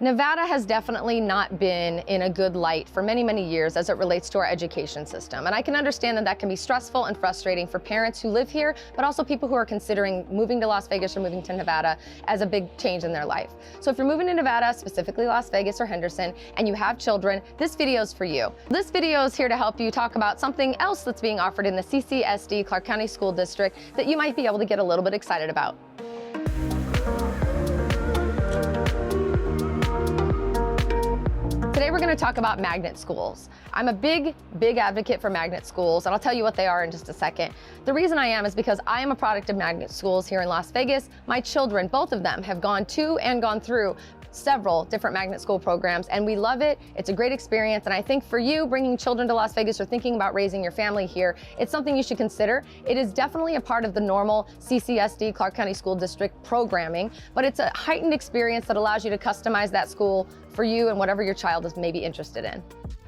Nevada has definitely not been in a good light for many, many years as it relates to our education system. And I can understand that that can be stressful and frustrating for parents who live here, but also people who are considering moving to Las Vegas or moving to Nevada as a big change in their life. So if you're moving to Nevada, specifically Las Vegas or Henderson, and you have children, this video is for you. This video is here to help you talk about something else that's being offered in the CCSD, Clark County School District, that you might be able to get a little bit excited about. Today we're going to talk about magnet schools. I'm a big advocate for magnet schools, and I'll tell you what they are in just a second. The reason I am is because I am a product of magnet schools here in Las Vegas. My children, both of them, have gone to and gone through several different magnet school programs, and we love it. It's a great experience, and I think for you, bringing children to Las Vegas or thinking about raising your family here, it's something you should consider. It is definitely a part of the normal CCSD, Clark County School District programming, but it's a heightened experience that allows you to customize that school for you and whatever your child is maybe interested in.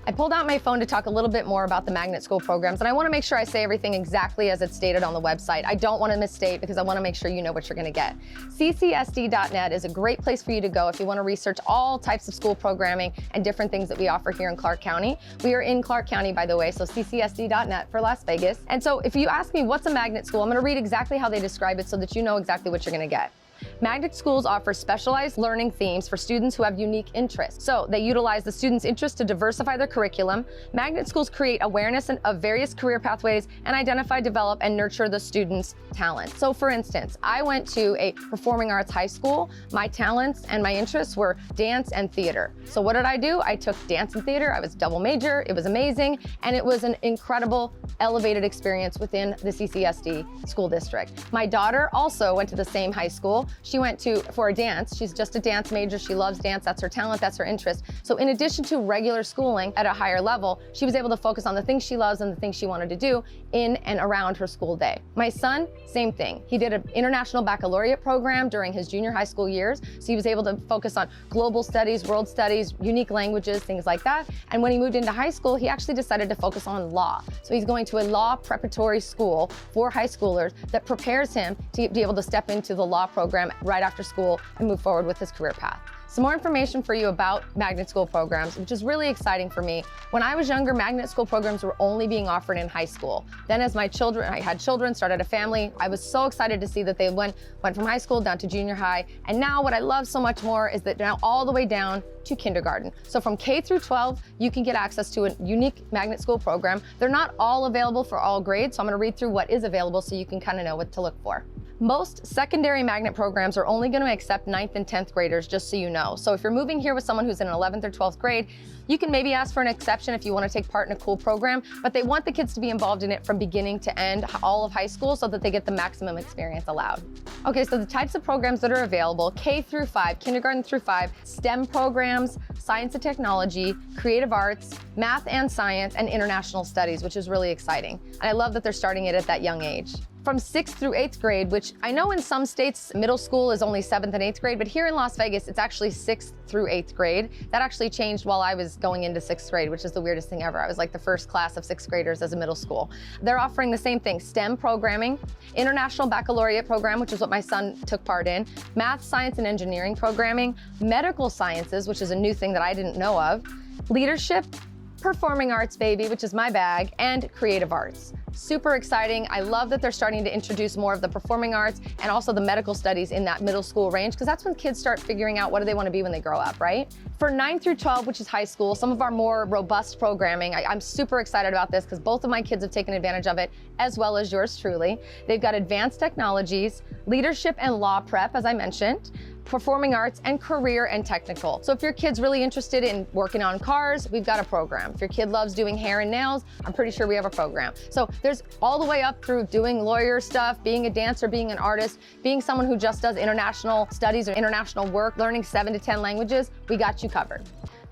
I pulled out my phone to talk a little bit more about the magnet school programs, and I want to make sure I say everything exactly as it's stated on the website. I don't want to misstate because I want to make sure you know what you're going to get. ccsd.net is a great place for you to go if you want to research all types of school programming and different things that we offer here in Clark County. We are in Clark County, by the way, so ccsd.net for Las Vegas. And so if you ask me what's a magnet school, I'm going to read exactly how they describe it so that you know exactly what you're going to get. Magnet schools offer specialized learning themes for students who have unique interests. So they utilize the students' interest to diversify their curriculum. Magnet schools create awareness of various career pathways and identify, develop, and nurture the students' talents. So for instance, I went to a performing arts high school. My talents and my interests were dance and theater. So what did I do? I took dance and theater. I was double major. It was amazing. And it was an incredible, elevated experience within the CCSD school district. My daughter also went to the same high school. She went for a dance. She's just a dance major. She loves dance. That's her talent. That's her interest. So in addition to regular schooling at a higher level, she was able to focus on the things she loves and the things she wanted to do in and around her school day. My son, same thing. He did an international baccalaureate program during his junior high school years. So he was able to focus on global studies, world studies, unique languages, things like that. And when he moved into high school, he actually decided to focus on law. So he's going to a law preparatory school for high schoolers that prepares him to be able to step into the law program right after school and move forward with his career path. Some more information for you about magnet school programs, which is really exciting for me. When I was younger, magnet school programs were only being offered in high school. Then as I had children, started a family, I was so excited to see that they went from high school down to junior high. And now what I love so much more is that now all the way down to kindergarten. So from K through 12, you can get access to a unique magnet school program. They're not all available for all grades, so I'm going to read through what is available so you can kind of know what to look for. Most secondary magnet programs are only going to accept 9th and 10th graders, just so you know. So if you're moving here with someone who's in 11th or 12th grade, you can maybe ask for an exception if you want to take part in a cool program, but they want the kids to be involved in it from beginning to end, all of high school, so that they get the maximum experience allowed. Okay, so the types of programs that are available: K through 5, kindergarten through 5, STEM programs, science and technology, creative arts, math and science, and international studies, which is really exciting. And I love that they're starting it at that young age. From 6th through 8th grade, which I know in some states, middle school is only 7th and 8th grade, but here in Las Vegas, it's actually 6th through 8th grade. That actually changed while I was going into 6th grade, which is the weirdest thing ever. I was like the first class of 6th graders as a middle school. They're offering the same thing: STEM programming, international baccalaureate program, which is what my son took part in, math, science, and engineering programming, medical sciences, which is a new thing that I didn't know of, leadership, performing arts, baby, which is my bag, and creative arts. Super exciting. I love that they're starting to introduce more of the performing arts and also the medical studies in that middle school range, because that's when kids start figuring out what do they want to be when they grow up, right? For 9 through 12, which is high school, some of our more robust programming, I'm super excited about this because both of my kids have taken advantage of it, as well as yours truly. They've got advanced technologies, leadership and law prep, as I mentioned, performing arts, and career and technical. So if your kid's really interested in working on cars, we've got a program. If your kid loves doing hair and nails, I'm pretty sure we have a program. So there's all the way up through doing lawyer stuff, being a dancer, being an artist, being someone who just does international studies or international work, learning 7 to 10 languages, we got you covered.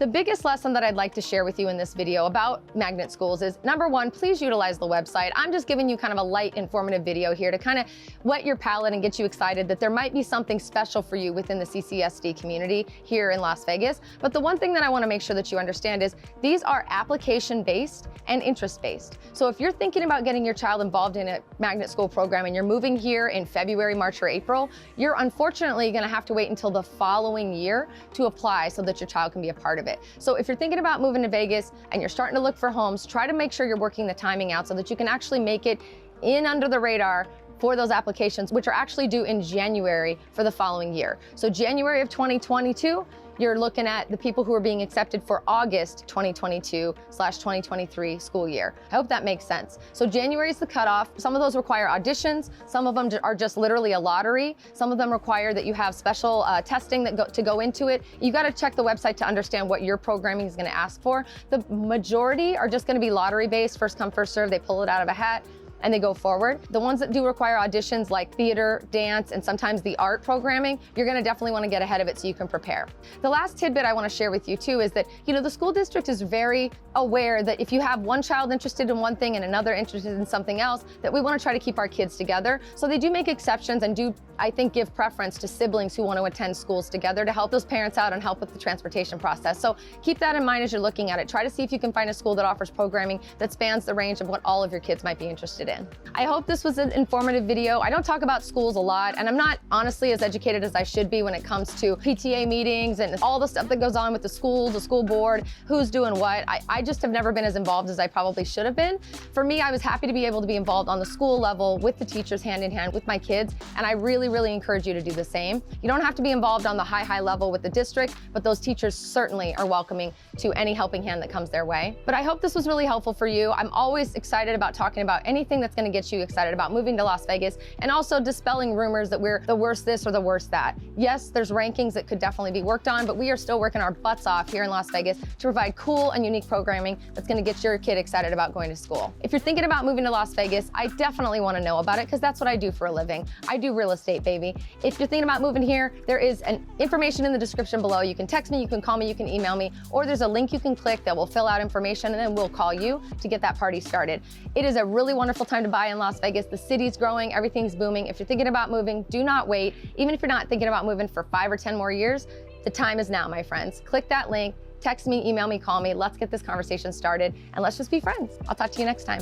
The biggest lesson that I'd like to share with you in this video about magnet schools is, number one, please utilize the website. I'm just giving you kind of a light, informative video here to kind of wet your palate and get you excited that there might be something special for you within the CCSD community here in Las Vegas. But the one thing that I want to make sure that you understand is these are application-based and interest-based. So if you're thinking about getting your child involved in a magnet school program and you're moving here in February, March, or April, you're unfortunately going to have to wait until the following year to apply so that your child can be a part of it. So if you're thinking about moving to Vegas and you're starting to look for homes, try to make sure you're working the timing out so that you can actually make it in under the radar for those applications, which are actually due in January for the following year. So January of 2022, you're looking at the people who are being accepted for August 2022/2023 school year. I hope that makes sense. So January is the cutoff. Some of those require auditions. Some of them are just literally a lottery. Some of them require that you have special testing to go into it. You got to check the website to understand what your programming is going to ask for. The majority are just going to be lottery based, first come, first serve. They pull it out of a hat and they go forward. The ones that do require auditions like theater, dance, and sometimes the art programming, you're gonna definitely wanna get ahead of it so you can prepare. The last tidbit I wanna share with you too is that, the school district is very aware that if you have one child interested in one thing and another interested in something else, that we wanna try to keep our kids together. So they do make exceptions and do, I think, give preference to siblings who wanna attend schools together to help those parents out and help with the transportation process. So keep that in mind as you're looking at it. Try to see if you can find a school that offers programming that spans the range of what all of your kids might be interested in. I hope this was an informative video. I don't talk about schools a lot, and I'm not honestly as educated as I should be when it comes to PTA meetings and all the stuff that goes on with the schools, the school board, who's doing what. I just have never been as involved as I probably should have been. For me, I was happy to be able to be involved on the school level with the teachers hand in hand with my kids, and I really, really encourage you to do the same. You don't have to be involved on the high level with the district, but those teachers certainly are welcoming to any helping hand that comes their way. But I hope this was really helpful for you. I'm always excited about talking about anything that's going to get you excited about moving to Las Vegas, and also dispelling rumors that we're the worst this or the worst that. Yes, there's rankings that could definitely be worked on, but we are still working our butts off here in Las Vegas to provide cool and unique programming that's going to get your kid excited about going to school. If you're thinking about moving to Las Vegas, I definitely want to know about it because that's what I do for a living. I do real estate, baby. If you're thinking about moving here, there is information in the description below. You can text me, you can call me, you can email me, or there's a link you can click that will fill out information, and then we'll call you to get that party started. It is a really wonderful time to buy in Las Vegas. The city's growing, everything's booming. If you're thinking about moving, do not wait. Even if you're not thinking about moving for 5 or 10 more years, the time is now, my friends. Click that link, text me, email me, call me. Let's get this conversation started, and let's just be friends. I'll talk to you next time.